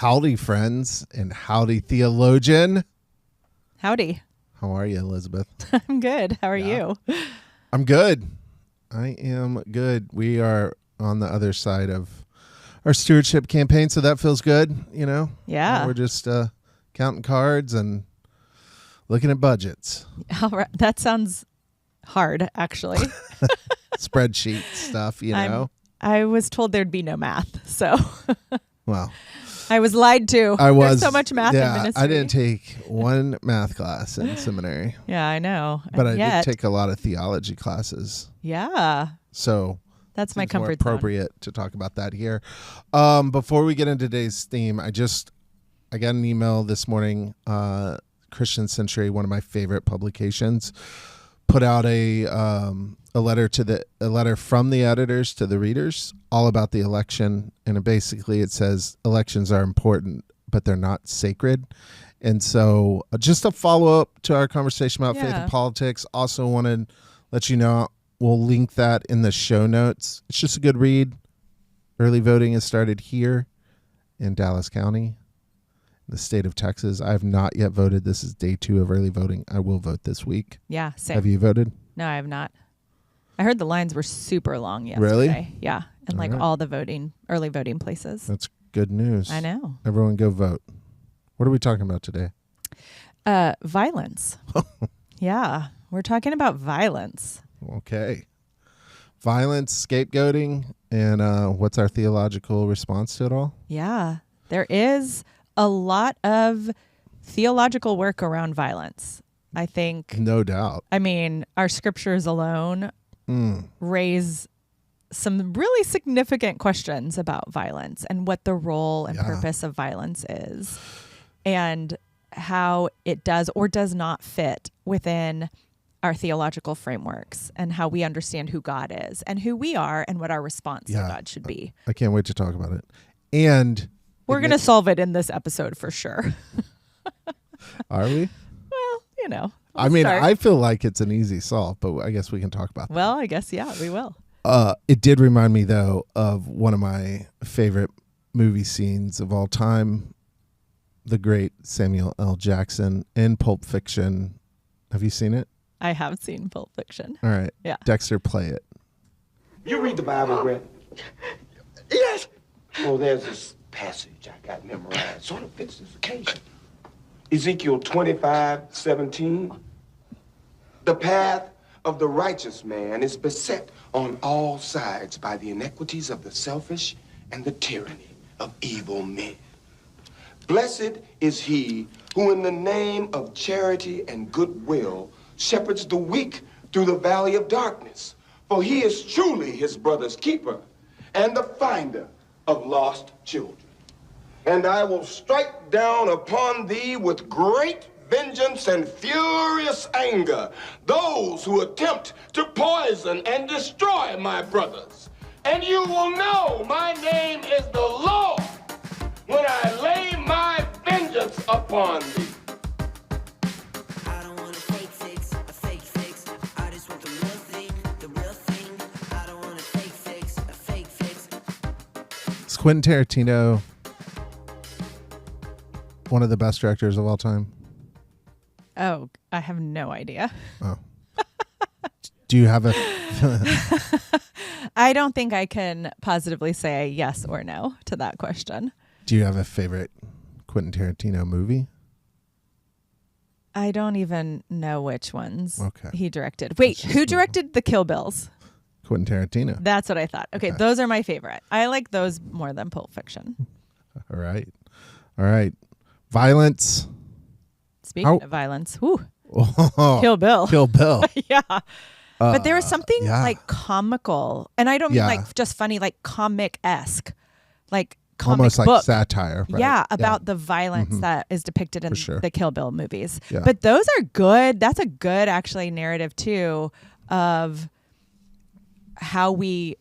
Howdy, friends, and howdy, Theologian. Howdy. How are you, Elizabeth? I'm good. How are you? I'm good. I am good. We are on the other side of our stewardship campaign, so that feels good, you know? Yeah. We're just counting cards and looking at budgets. All right. That sounds hard, actually. Spreadsheet stuff, you know? I was told there'd be no math, so... Well... I was lied to. There's so much math in ministry. I didn't take one math class in seminary. Yeah, I know. But I did take a lot of theology classes. Yeah. So that's my comfort zone. Appropriate to talk about that here. Before we get into today's theme, I got an email this morning. Christian Century, one of my favorite publications, put out a letter from the editors to the readers all about the election, and it says elections are important, but they're not sacred. And so just a follow-up to our conversation about faith and politics. Also wanted to let you know we'll link that in the show notes. It's just a good read. Early voting has started here in Dallas County, in the state of Texas. I have not yet voted. This is day 2 of early voting. I will vote this week. Yeah, same. Have you voted? No, I have not. I heard the lines were super long yesterday. Really? Yeah. And all the early voting places. That's good news. I know. Everyone go vote. What are we talking about today? Violence. Yeah. We're talking about violence. Okay. Violence, scapegoating, and what's our theological response to it all? Yeah. There is a lot of theological work around violence, I think. No doubt. I mean, our scriptures alone raise some really significant questions about violence and what the role and purpose of violence is and how it does or does not fit within our theological frameworks and how we understand who God is and who we are and what our response to God should be. I can't wait to talk about it. And we're going to solve it in this episode for sure. Are we? Well, you know. I feel like it's an easy solve, but I guess we can talk about that. Well, I guess, yeah, we will. It did remind me, though, of one of my favorite movie scenes of all time, the great Samuel L. Jackson in Pulp Fiction. Have you seen it? I have seen Pulp Fiction. All right. Yeah. Dexter, play it. You read the Bible, Brett? Yes. Well, there's this passage I got memorized. Sort of fits this occasion. Ezekiel 25:17. The path of the righteous man is beset on all sides by the iniquities of the selfish and the tyranny of evil men. Blessed is he who in the name of charity and goodwill shepherds the weak through the valley of darkness, for he is truly his brother's keeper and the finder of lost children. And I will strike down upon thee with great vengeance and furious anger those who attempt to poison and destroy my brothers. And you will know my name is the Lord when I lay my vengeance upon thee. I don't want a fake fix. I just want the real thing. I don't want a fake fix. Is Quentin Tarantino one of the best directors of all time? Oh, I have no idea. Oh. Do you have a... I don't think I can positively say yes or no to that question. Do you have a favorite Quentin Tarantino movie? I don't even know which ones he directed. Wait, who directed the Kill Bills? Quentin Tarantino. That's what I thought. Okay, those are my favorite. I like those more than Pulp Fiction. All right. Violence. Speaking of violence, Kill Bill. Kill Bill. Yeah. But there was something like comical, and I don't mean like just funny, like comic-esque, like comic almost book. like satire. Right? Yeah, about the violence that is depicted in the Kill Bill movies. Yeah. But those are good. That's a good, actually, narrative, too, of how we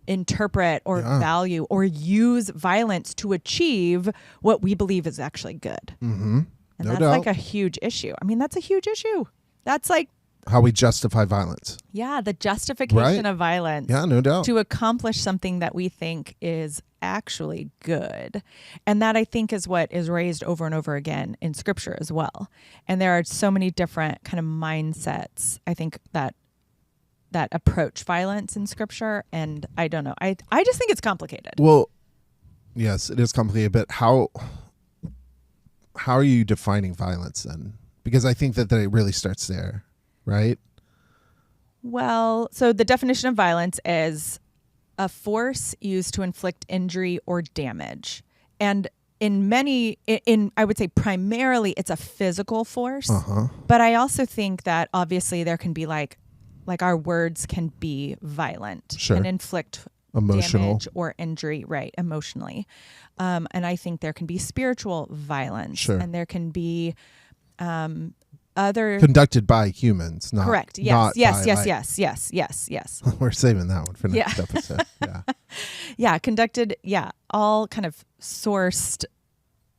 interpret or value or use violence to achieve what we believe is actually good. Mm-hmm. And that's like a huge issue. I mean, that's a huge issue. That's like how we justify violence. Yeah, the justification of violence. Yeah, no doubt. To accomplish something that we think is actually good. And that, I think, is what is raised over and over again in Scripture as well. And there are so many different kind of mindsets, I think, that approach violence in Scripture. And I don't know. I just think it's complicated. Well, yes, it is complicated, but how are you defining violence then? Because I think that it really starts there, right? Well, so the definition of violence is a force used to inflict injury or damage. And I would say primarily it's a physical force. But I also think that obviously there can be like our words can be violent and inflict emotional damage or injury, right? Emotionally. And I think there can be spiritual violence, and there can be other conducted by humans, not correct. Yes. Yes. We're saving that one for next episode. Yeah. Yeah. Conducted. Yeah. All kind of sourced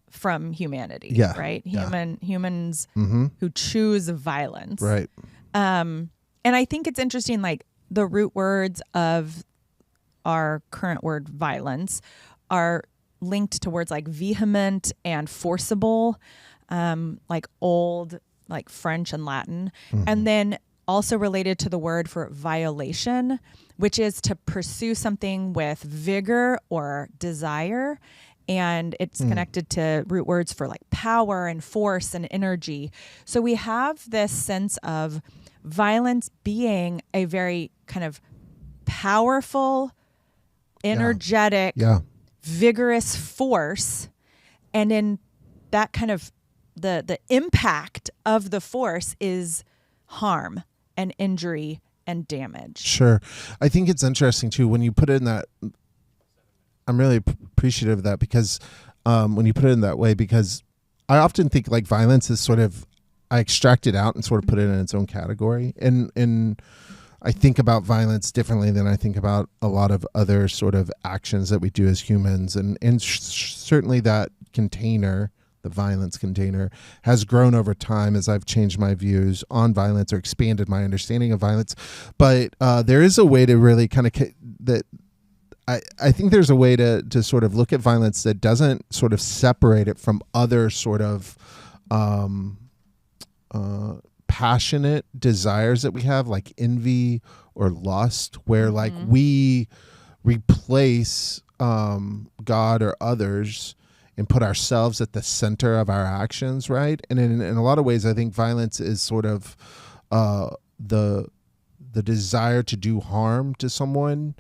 from humanity. Yeah. Right. Humans who choose violence. Right. And I think it's interesting, like the root words of our current word violence are linked to words like vehement and forcible, like old, like French and Latin, and then also related to the word for violation, which is to pursue something with vigor or desire. And it's connected to root words for like power and force and energy. So we have this sense of violence being a very kind of powerful, energetic, vigorous force. And in that kind of the impact of the force is harm and injury and damage. Sure. I think it's interesting too when you put it in that. I'm really appreciative of that because when you put it in that way, because I often think like violence is sort of, I extract it out and sort of put it in its own category. And I think about violence differently than I think about a lot of other sort of actions that we do as humans. And certainly that container, the violence container, has grown over time as I've changed my views on violence or expanded my understanding of violence. But there is a way to really kind of that. I think there's a way to sort of look at violence that doesn't sort of separate it from other sort of passionate desires that we have, like envy or lust, where like we replace God or others and put ourselves at the center of our actions, right? And in a lot of ways, I think violence is sort of the desire to do harm to someone,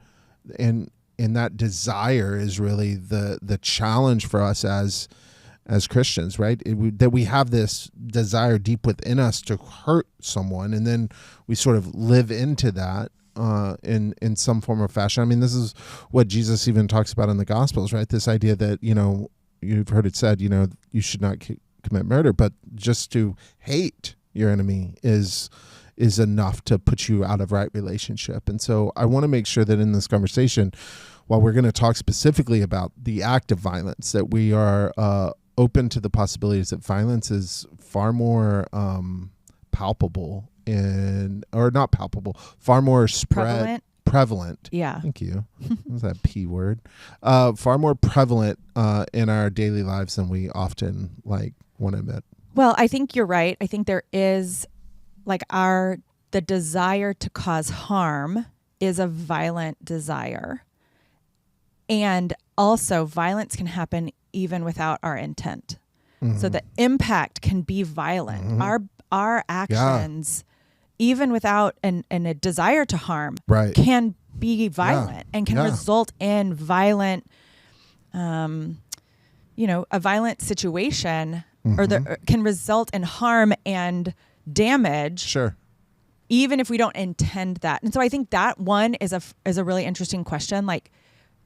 and that desire is really the challenge for us as Christians, right? That we have this desire deep within us to hurt someone, and then we sort of live into that in some form or fashion. I mean, this is what Jesus even talks about in the Gospels, right? This idea that, you've heard it said, you should not commit murder, but just to hate your enemy is enough to put you out of right relationship. And so I want to make sure that in this conversation, while we're going to talk specifically about the act of violence, that we are open to the possibilities that violence is far more palpable far more prevalent. Yeah. Thank you. What's that P word? Far more prevalent in our daily lives than we often want to admit. Well, I think you're right. I think there is the desire to cause harm is a violent desire. And also violence can happen even without our intent. So the impact can be violent. Our actions, even without a desire to harm, can be violent and can result in violent, a violent situation, or can result in harm and damage. Sure. Even if we don't intend that. And so I think that one is a really interesting question. Like,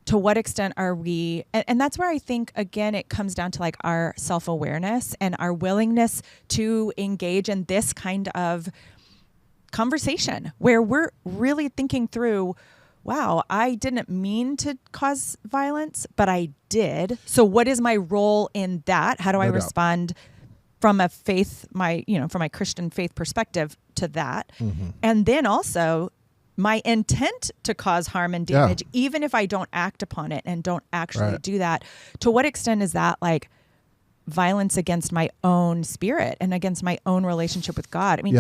to what extent are we, and that's where I think, again, it comes down to our self-awareness and our willingness to engage in this kind of conversation where we're really thinking through, wow, I didn't mean to cause violence, but I did. So what is my role in that? How do I respond from a faith, from my Christian faith perspective to that? And then also, my intent to cause harm and damage, even if I don't act upon it and don't actually do that. To what extent is that like violence against my own spirit and against my own relationship with God? I mean,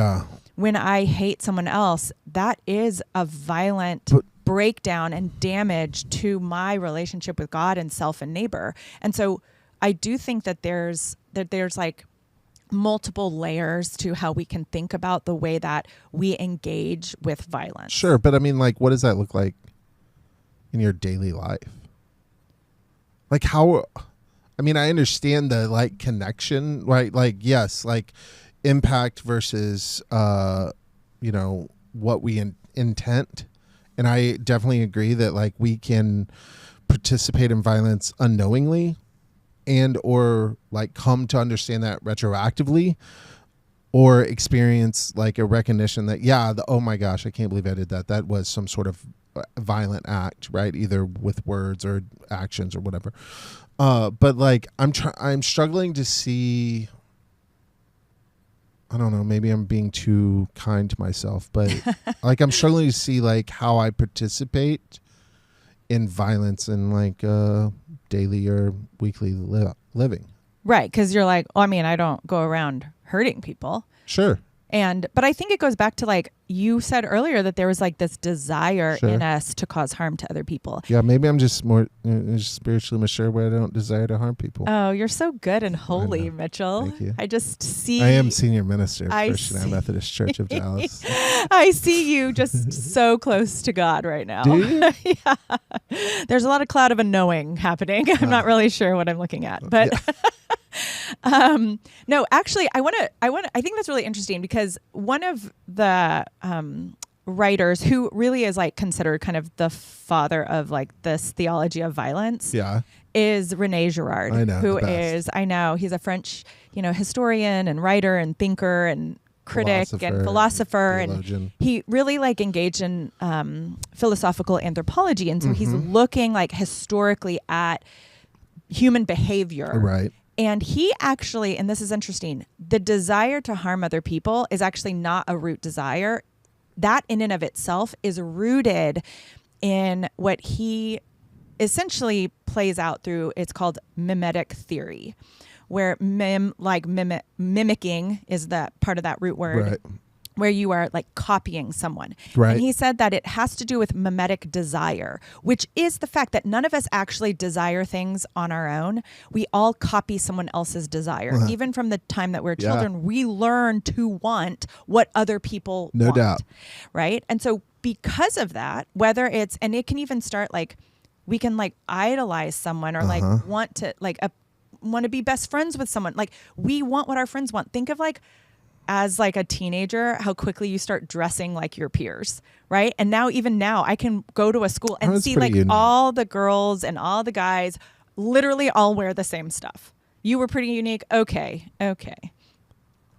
when I hate someone else, that is a violent breakdown and damage to my relationship with God and self and neighbor. And so I do think that there's like multiple layers to how we can think about the way that we engage with violence. Sure, but I mean, like, what does that look like in your daily life? Like how, I mean, I understand the like connection, right? Like, yes, like impact versus, you know, what we intent. And I definitely agree that like we can participate in violence unknowingly and or like come to understand that retroactively or experience like a recognition that, oh my gosh, I can't believe I did that. That was some sort of violent act, right? Either with words or actions or whatever. But like I'm struggling to see, I don't know, maybe I'm being too kind to myself, but like I'm struggling to see like how I participate in violence in like daily or weekly living. Right, because you're like, I mean, I don't go around hurting people. Sure. But I think it goes back to like you said earlier that there was like this desire in us to cause harm to other people. Yeah, maybe I'm just more spiritually mature where I don't desire to harm people. Oh, you're so good and holy, Mitchell. Thank you. I just see. I am senior minister of First United Methodist Church of Dallas. I see you just so close to God right now. Do you? Yeah. There's a lot of cloud of unknowing happening. I'm not really sure what I'm looking at, but. Yeah. No, actually, I think that's really interesting because one of the writers who really is like considered kind of the father of like this theology of violence is René Girard, he's a French, historian and writer and thinker and critic and philosopher, theologian. And he really like engaged in philosophical anthropology, and so he's looking like historically at human behavior. Right. And he actually, and this is interesting, the desire to harm other people is actually not a root desire. That in and of itself is rooted in what he essentially plays out through, it's called mimetic theory, where mimicking is that part of that root word. Right. Where you are like copying someone. Right. And he said that it has to do with mimetic desire, which is the fact that none of us actually desire things on our own. We all copy someone else's desire. Even from the time that we're children, we learn to want what other people want. No doubt. Right? And so because of that, whether it's, and it can even start like, we can like idolize someone or like want to be best friends with someone. Like we want what our friends want. Think of like, as like a teenager, how quickly you start dressing like your peers, right? And even now I can go to a school and see like unique. All the girls and all the guys literally all wear the same stuff. You were pretty unique. Okay.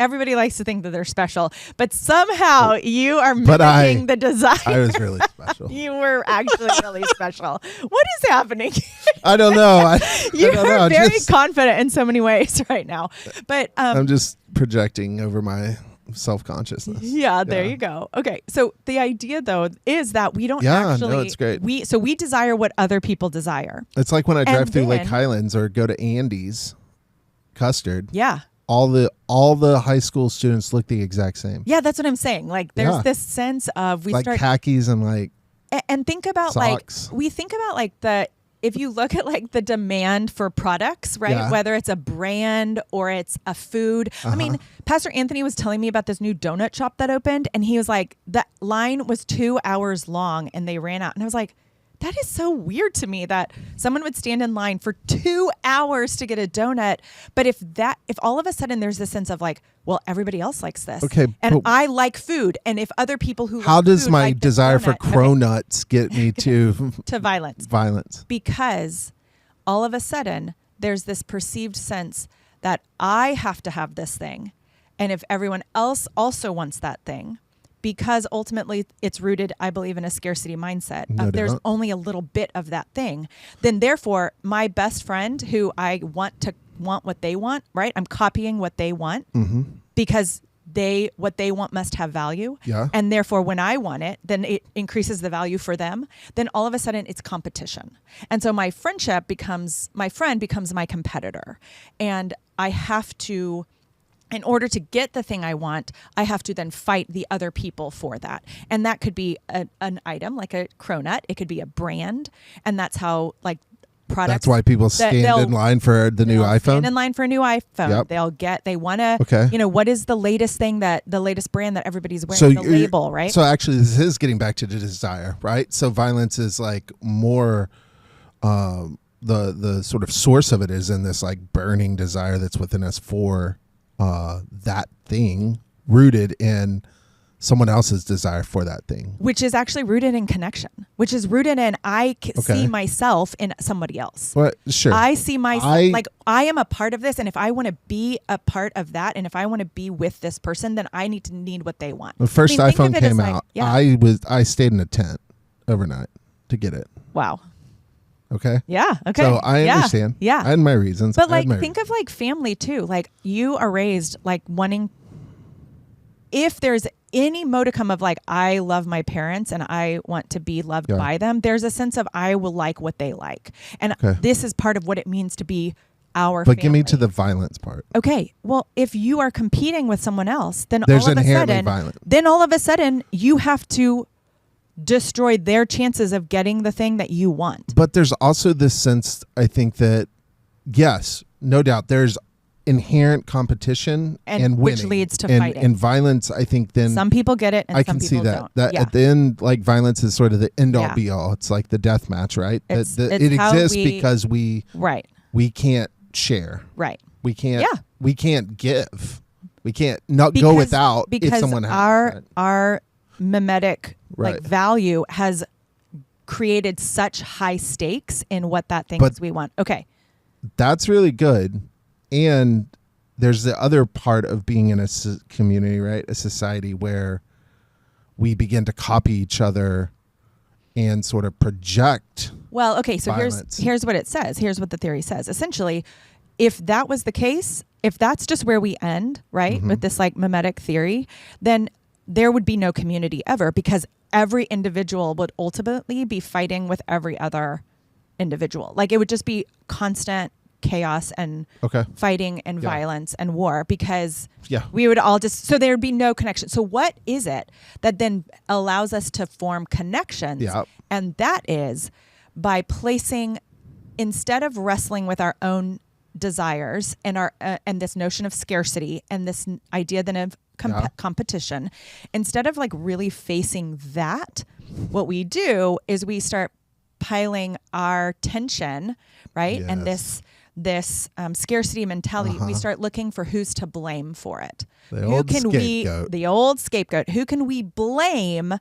Everybody likes to think that they're special, but somehow you are mimicking the desire. I was really special. You were actually really special. What is happening? I don't know. You're very confident in so many ways right now, but I'm just projecting over my self-consciousness. Yeah, there you go. Okay, so the idea though is that we don't actually. No, it's great. We desire what other people desire. It's like when I drive through Lake Highlands or go to Andy's Custard. Yeah. All the high school students look the exact same. Yeah, that's what I'm saying. Like there's this sense of we like start khakis and like and think about socks. like we think about like if you look at like the demand for products, right? Yeah. Whether it's a brand or it's a food. I mean, Pastor Anthony was telling me about this new donut shop that opened, and he was like, the line was 2 hours long and they ran out. And I was like, that is so weird to me that someone would stand in line for 2 hours to get a donut. But if all of a sudden there's this sense of like, well, everybody else likes this. Okay. And I like food. And if other people who how like does food my like desire for donut, cronuts get me to to violence? Violence. Because all of a sudden there's this perceived sense that I have to have this thing. And if everyone else also wants that thing, because ultimately it's rooted, I believe, in a scarcity mindset. There's only a little bit of that thing. Then therefore, my best friend who I want what they want, right? I'm copying what they want because what they want must have value. Yeah. And therefore, when I want it, then it increases the value for them. Then all of a sudden it's competition. And so my friend becomes my competitor. And I have to, in order to get the thing I want, I have to then fight the other people for that. And that could be an item like a cronut. It could be a brand. And that's how like products. That's why people stand in line for the new iPhone. Stand in line for a new iPhone. Yep. They want to, okay. What is the latest brand that everybody's wearing, the label, right? So actually this is getting back to the desire, right? So violence is like more, the sort of source of it is in this like burning desire that's within us for that thing, rooted in someone else's desire for that thing, which is actually rooted in connection, which is rooted in see myself in somebody else. Well, sure. I see myself like I am a part of this, and if I want to be a part of that, and if I want to be with this person, then I need what they want. The first iPhone came out, I stayed in a tent overnight to get it. Wow. Okay. Yeah. Okay. So I understand. Yeah. I had my reasons. But like, think of like family too. Like you are raised like wanting. If there's any modicum of like, I love my parents and I want to be loved by them, there's a sense of I will like what they like. And this is part of what it means to be our family. But give me to the violence part. Okay. Well, if you are competing with someone else, then there's all of a sudden you have to destroy their chances of getting the thing that you want. But there's also this sense, I think that, yes, no doubt, there's inherent competition and winning, which leads to fighting. And violence, I think then some people get it and I some can people see that. don't. That at the end, like violence is sort of the end all be all. It's like the death match, right? It exists because we can't share. Right. We can't give. We can't go without if someone has. Our mimetic like value has created such high stakes in what that thing is we want. Okay. That's really good. And there's the other part of being in a community, right? A society where we begin to copy each other and sort of project. Well, okay, so violence. here's what it says. Here's what the theory says. Essentially, if that was the case, if that's just where we end, right, with this like mimetic theory, then there would be no community ever, because every individual would ultimately be fighting with every other individual. Like it would just be constant chaos and fighting and violence and war, because we would all just, so there would be no connection. So what is it that then allows us to form connections? And that is by placing, instead of wrestling with our own desires and our and this notion of scarcity and this idea then of competition, instead of like really facing that, what we do is we start piling our tension, right? And this scarcity mentality, we start looking for who's to blame for it. The old scapegoat. Who can we blame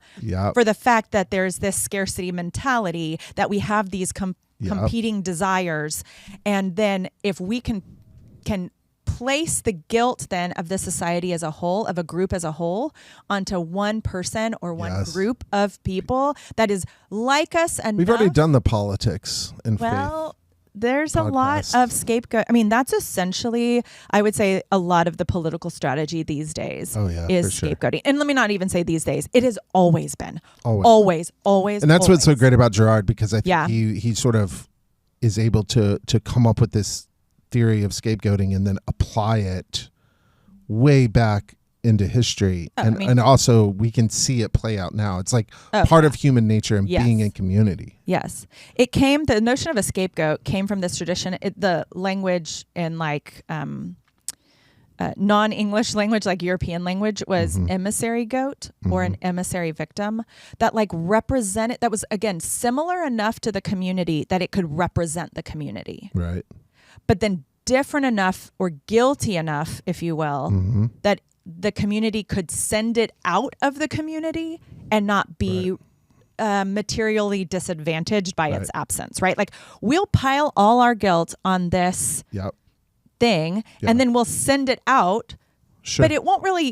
for the fact that there's this scarcity mentality, that we have these competing desires? And then if we can place the guilt then of the society as a whole, of a group as a whole, onto one person or one group of people that is like us enough. We've already done the politics and faith. There's podcast. A lot of scapegoat. I mean, that's essentially, I would say, a lot of the political strategy these days is scapegoating. And let me not even say these days. It has always been. Always. And that's what's so great about Gerard, because I think he sort of is able to come up with this theory of scapegoating and then apply it way back into history. And also we can see it play out now. It's like part of human nature and being in community. Yes. The notion of a scapegoat came from this tradition. The language in like non-English language, like European language, was emissary goat or an emissary victim that like represented, that was again similar enough to the community that it could represent the community. Right. But then different enough or guilty enough, if you will, that the community could send it out of the community and not be materially disadvantaged by its absence, right? Like we'll pile all our guilt on this thing and then we'll send it out. Sure. But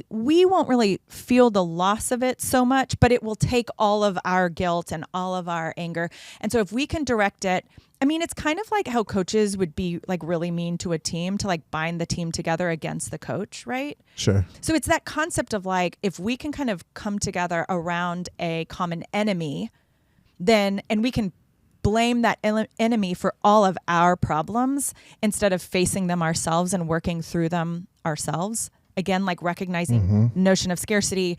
we won't really feel the loss of it so much, but it will take all of our guilt and all of our anger. And so if we can direct it I mean, it's kind of like how coaches would be like really mean to a team to like bind the team together against the coach, right? Sure. So it's that concept of like, if we can kind of come together around a common enemy, then, and we can blame that enemy for all of our problems instead of facing them ourselves and working through them ourselves. Again, like recognizing notion of scarcity,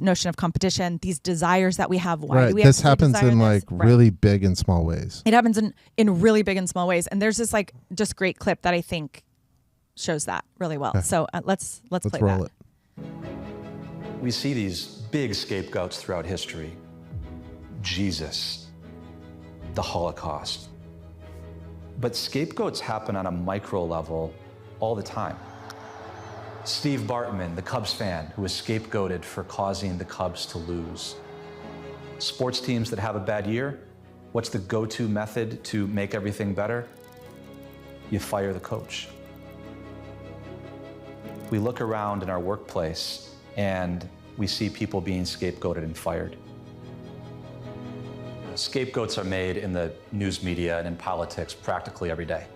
notion of competition, these desires that we have. Why do we this have happens in like really big and small ways. It happens in really big and small ways. And there's this like just great clip that I think shows that really well. Okay. So let's play roll that. It. We see these big scapegoats throughout history. Jesus, the Holocaust. But scapegoats happen on a micro level all the time. Steve Bartman, the Cubs fan, who was scapegoated for causing the Cubs to lose. Sports teams that have a bad year, what's the go-to method to make everything better? You fire the coach. We look around in our workplace and we see people being scapegoated and fired. Scapegoats are made in the news media and in politics practically every day.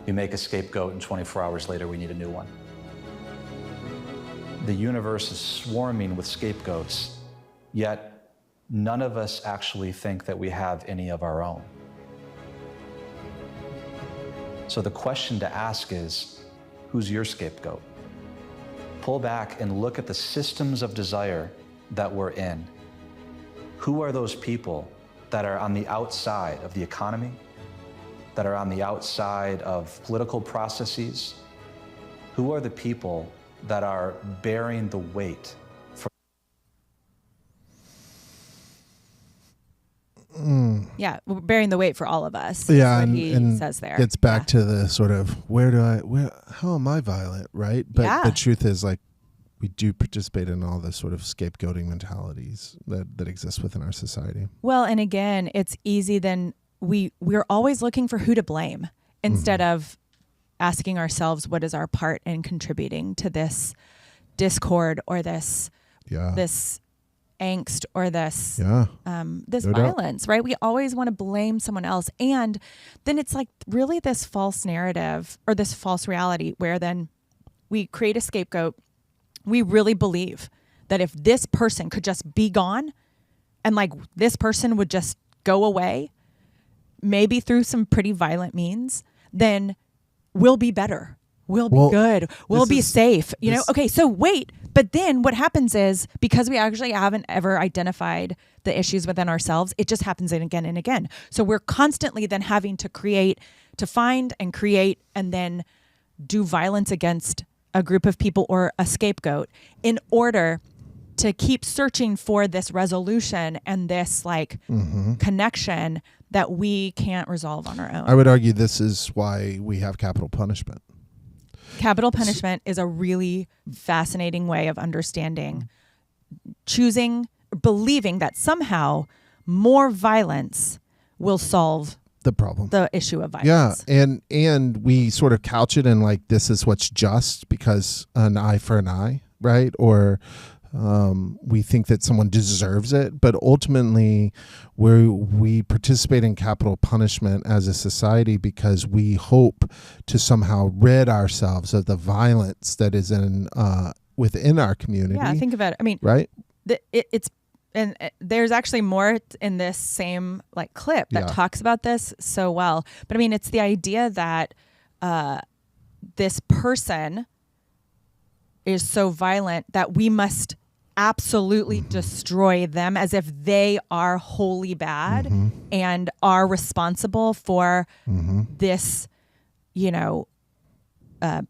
You make a scapegoat and 24 hours later we need a new one. The universe is swarming with scapegoats, yet none of us actually think that we have any of our own. So the question to ask is, who's your scapegoat? Pull back and look at the systems of desire that we're in. Who are those people that are on the outside of the economy, that are on the outside of political processes? Who are the people that are bearing the weight for? Yeah, bearing the weight for all of us. Yeah, and says there. Gets back to the sort of how am I violent, right? But the truth is, like, we do participate in all the sort of scapegoating mentalities that exist within our society. Well, and again, it's easy then we're always looking for who to blame instead of asking ourselves what is our part in contributing to this discord or this angst or this violence, right? We always want to blame someone else. And then it's like really this false narrative or this false reality where then we create a scapegoat. We really believe that if this person could just be gone and like this person would just go away, maybe through some pretty violent means, then we'll be better. We'll be good. We'll be safe. You know? Okay, so wait. But then what happens is because we actually haven't ever identified the issues within ourselves, it just happens again and again. So we're constantly then having to find and create and then do violence against a group of people or a scapegoat in order to keep searching for this resolution and this like connection that we can't resolve on our own. I would argue this is why we have capital punishment. Capital punishment is a really fascinating way of understanding, believing that somehow more violence will solve the problem, the issue of violence. Yeah, and we sort of couch it in like, this is what's just because an eye for an eye, right? Or we think that someone deserves it, but ultimately we participate in capital punishment as a society because we hope to somehow rid ourselves of the violence that is within our community. Yeah, think about it. I mean, right? And there's actually more in this same like clip that talks about this so well. But I mean, it's the idea that this person is so violent that we must absolutely destroy them as if they are wholly bad and are responsible for this,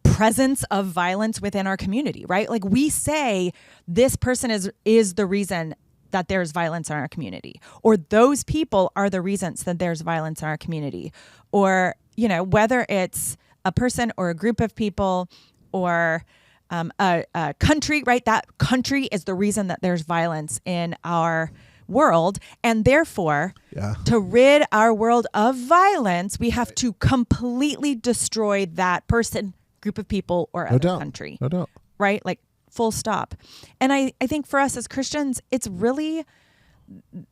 presence of violence within our community, right? Like we say this person is the reason that there's violence in our community, or those people are the reasons that there's violence in our community, or, whether it's a person or a group of people or a country, right? That country is the reason that there's violence in our world. And therefore, to rid our world of violence, we have to completely destroy that person, group of people, or other country. No doubt. Right? Like full stop. And I think for us as Christians, it's really,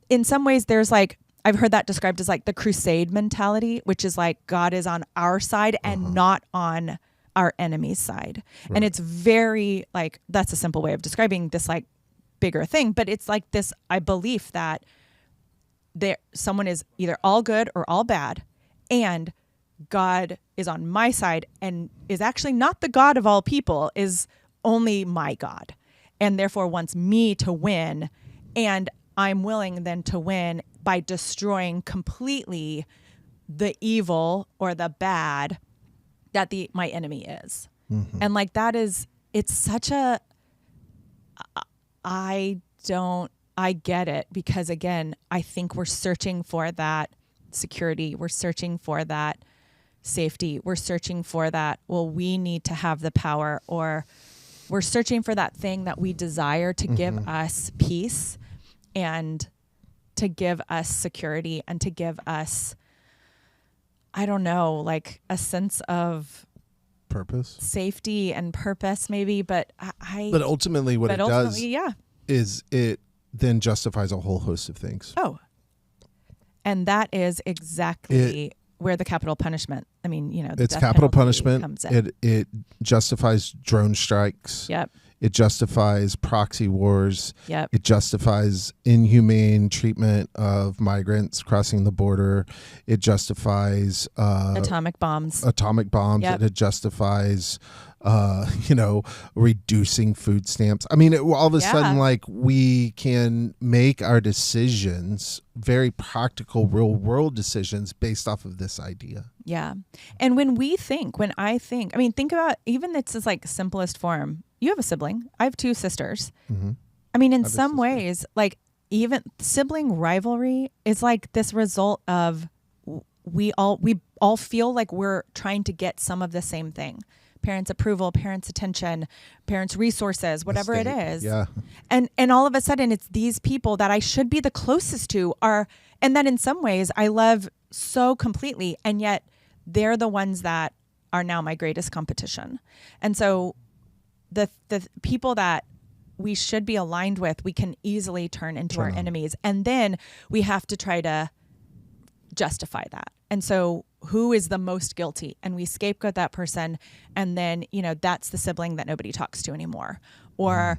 in some ways, there's like I've heard that described as like the crusade mentality, which is like God is on our side and not on our enemy's side. And it's very like, that's a simple way of describing this like bigger thing, but it's like this belief that someone is either all good or all bad, and God is on my side and is actually not the God of all people, is only my God, and therefore wants me to win. And I'm willing then to win by destroying completely the evil or the bad that my enemy is. And like that is, it's such a, I get it, because again, I think we're searching for that security. We're searching for that safety. We're searching for that, well, we need to have the power, or we're searching for that thing that we desire to give us peace and to give us security and to give us, I don't know, like a sense of purpose, safety and purpose maybe, but but ultimately what it does yeah, is it then justifies a whole host of things. Oh, and that is exactly where the capital punishment, I mean, you know, the it's death capital penalty punishment. comes in. It justifies drone strikes. Yep. It justifies proxy wars. Yep. It justifies inhumane treatment of migrants crossing the border. It justifies Atomic bombs. Yep. It justifies reducing food stamps. I mean, all of a sudden, like, we can make our decisions, very practical, real world decisions based off of this idea. Yeah. And when I think, I mean, think about even it's this like simplest form. You have a sibling. I have two sisters. Mm-hmm. I mean, in some ways, like even sibling rivalry is like this result of we all feel like we're trying to get some of the same thing. Parents' approval, parents' attention, parents' resources, whatever it is. Yeah. And all of a sudden it's these people that I should be the closest to and that in some ways I love so completely, and yet they're the ones that are now my greatest competition. And so the people that we should be aligned with, we can easily turn into our enemies. And then we have to try to justify that. And so who is the most guilty? And we scapegoat that person. And then, that's the sibling that nobody talks to anymore. Or,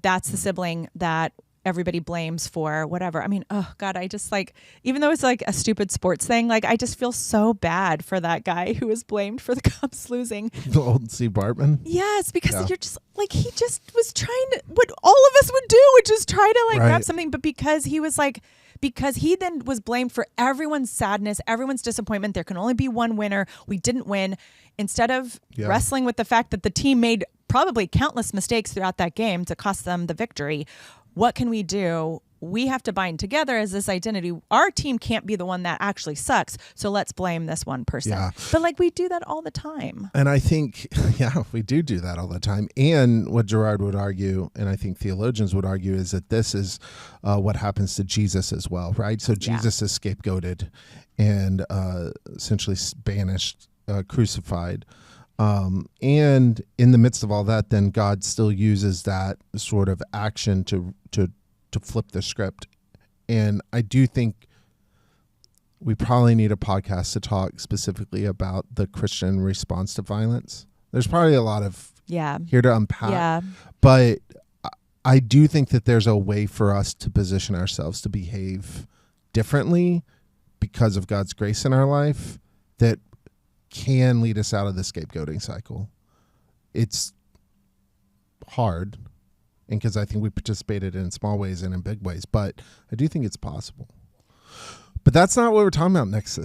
that's the sibling that everybody blames for whatever. I mean, oh God, I just like, even though it's like a stupid sports thing, like I just feel so bad for that guy who was blamed for the Cubs losing. The old Steve Bartman? Yes, because you're just like, he just was trying to, what all of us would do, which is try to like grab something. But because he then was blamed for everyone's sadness, everyone's disappointment, there can only be one winner. We didn't win. Instead of wrestling with the fact that the team made probably countless mistakes throughout that game to cost them the victory, what can we do? We have to bind together as this identity. Our team can't be the one that actually sucks, so let's blame this one person. Yeah. But like we do that all the time. And I think, we do that all the time. And what Gerard would argue, and I think theologians would argue, is that this is what happens to Jesus as well, right? So Jesus is scapegoated and essentially banished, crucified. And in the midst of all that, then God still uses that sort of action to flip the script. And I do think we probably need a podcast to talk specifically about the Christian response to violence. There's probably a lot of here to unpack, but I do think that there's a way for us to position ourselves to behave differently because of God's grace in our life that can lead us out of the scapegoating cycle. It's hard, and because I think we participated in small ways and in big ways, but I do think it's possible. But that's not what we're talking about next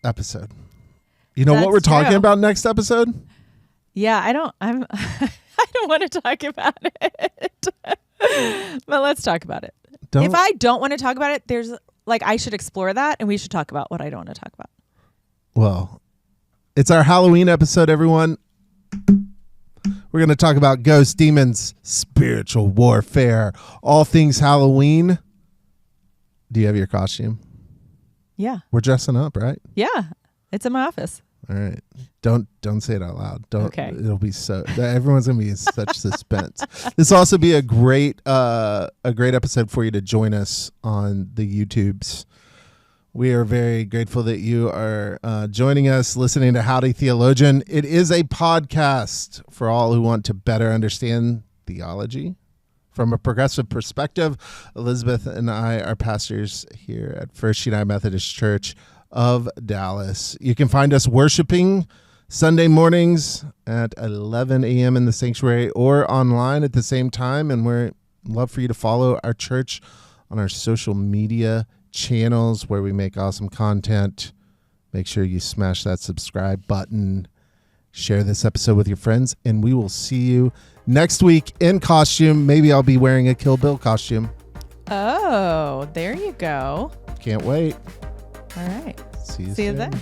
episode. You know what we're talking about next episode? Yeah, I don't want to talk about it. But let's talk about it. If I don't want to talk about it, there's like I should explore that, and we should talk about what I don't want to talk about. Well, it's our Halloween episode, everyone. We're going to talk about ghosts, demons, spiritual warfare, all things Halloween. Do you have your costume? Yeah. We're dressing up, right? Yeah. It's in my office. All right. Don't say it out loud. Okay. It'll be everyone's going to be in such suspense. This will also be a great episode for you to join us on the YouTubes. We are very grateful that you are joining us, listening to Howdy, Theologian. It is a podcast for all who want to better understand theology from a progressive perspective. Elizabeth and I are pastors here at First United Methodist Church of Dallas. You can find us worshiping Sunday mornings at 11 a.m. in the sanctuary or online at the same time. And we'd love for you to follow our church on our social media channels where we make awesome content. Make sure you smash that subscribe button. Share this episode with your friends, and we will see you next week in costume. Maybe I'll be wearing a Kill Bill costume. Oh, there you go. Can't wait. All right. See you See you soon. then.